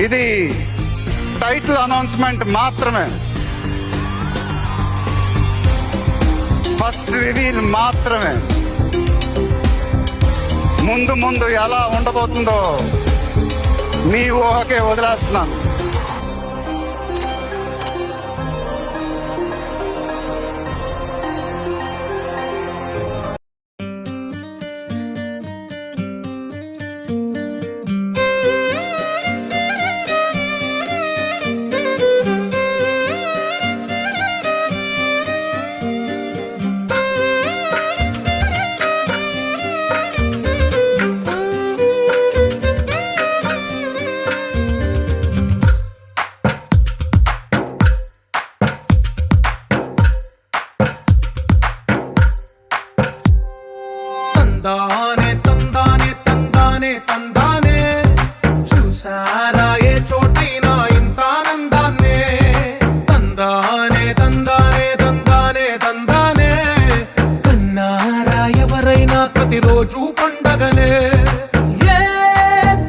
ఇది title announcement మాత్రమే, first reveal మాత్రమే. ముందు ముందు ఎలా ఉండబోతుందో మీ ఊహకే వదిలేస్తున్నాను. తందానే తందానే తందానే తందానే చూసారా ఏ చోటైనా ఇంత ఆనందాన్నే. తందానే తందానే తందానే తందానే కన్నారా ఎవరైనా ప్రతిరోజు పండగనే. ఏ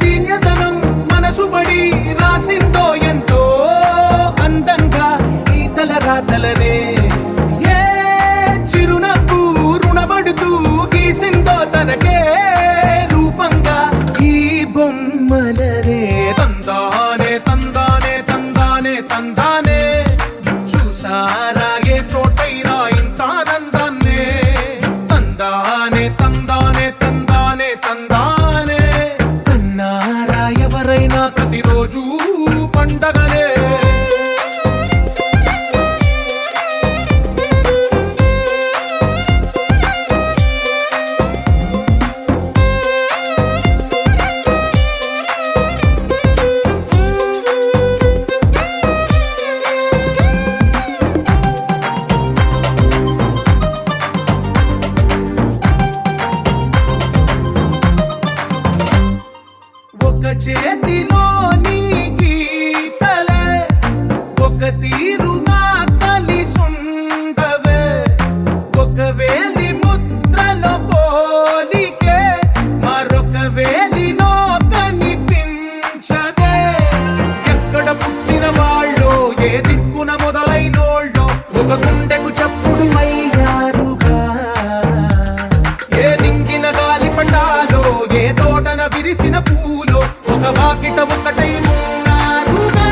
తీయదనం మనసు పడి రాసిందో ఎంతో అందంగా ఈ తలరాతలనే. ఏ చిరునవ్వు రుణపడుతూ గీసిందో తనకే రూపంగా ఈ బొమ్మలనే. తందానే తందానే తందానే తందానే చూసారా ఏ చోటైనా ఇంత ఆనందాన్నే. తందానే తందానే తందానే తందానే కన్నారా ఎవరైనా ప్రతిరోజు పండగనే. ఒక చేతిలో నీ గీతలే ఒక తీరుగా కలిసుండవే. ఒక వేలి ముద్రల పోలికే మరొక వేలిలో కనిపించదే. ఎక్కడ పుట్టిన వాళ్ళో ఏ దిక్కున మొదలైనోళ్ళో ఒక గుండెకు చప్పుడు అయ్యారుగా. ఏ దింగిన గాలి పటాలో ఏ తోటన విరిసిన పూలో ఒక వాకిట ఒకటై ఉన్నారుగా.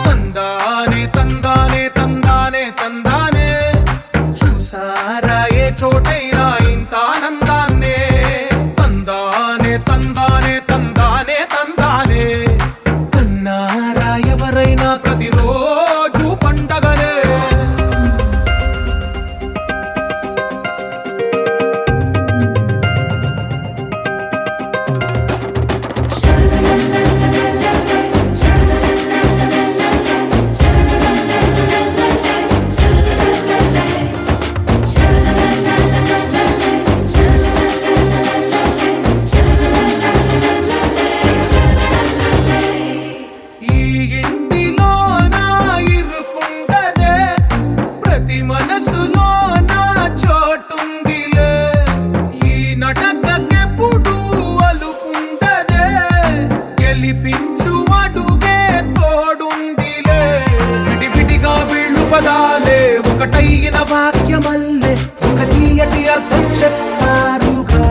తందానే తందానే తందానే తందానే చూసారా ఏ చోటైనా ఇంత ఆనందాన్నే. తందానే తందానే తందానే తందానే కన్నారా ఎవరైనా ప్రతిరోజు పండగనే. ఈ ఇంటిలో నా ఇరుకుండదే ప్రతి మనసులో నా చోటుందిలే. ఈ నటకెప్పుడు అలుకుండదే గెలిపించు అడుగే తోడుందిలే. విడివిడిగా వీళ్ళు పదాలే ఒకటైన వాక్యమల్లే ఒక తీయటి అర్థం చెప్పారుగా.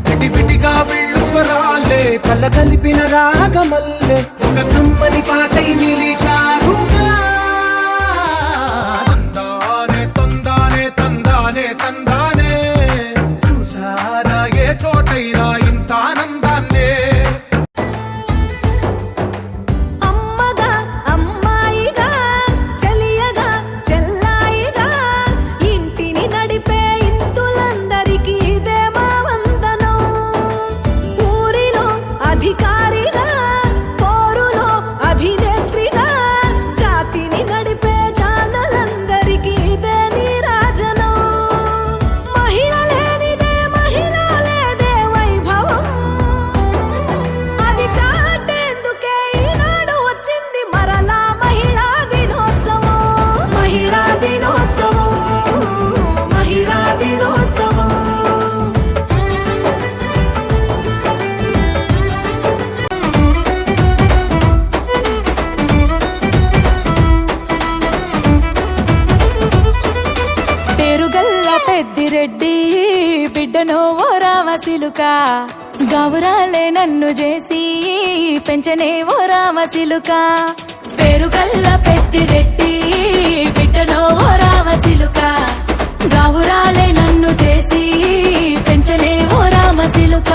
విడివిడిగా వీళ్ళు స్వరాలే కల కలిపిన రాగమల్లే ఒక కమ్మని పాటై నిలిచారుగా. తందానే తందానే తందానే తందానే చూసారా ఏ చోటైనా ఇంత ఆనందాన్నే. అమ్మగా అమ్మాయిగా చెలియగా చెల్లాయిగా ఇంటిని నడిపే ఇంతులందరికీ ఇదే మా వందనం. ఊరిలో అధికారిగా పోరులో అభినేత్రిగా జాతిని నడిపే జానలందరికీ ఇదే నీరాజనం. మహిళ లేనిదే మహిళ లేదే వైభవం. అది చాటేందుకే ఈనాడు వచ్చింది మరలా మహిళా దినోత్సవం. మహిళా దినోత్సవం మహిళా దినోత్సవం. చిలుక గౌరాలే నన్ను చేసి పెంచనే ఓ రామ చిలుక పేరుగల్ల పెద్దిరెడ్డి బిడ్డనో ఓ రామ చిలుక గౌరాలే నన్ను చేసి పెంచనే ఓ రామ చిలుక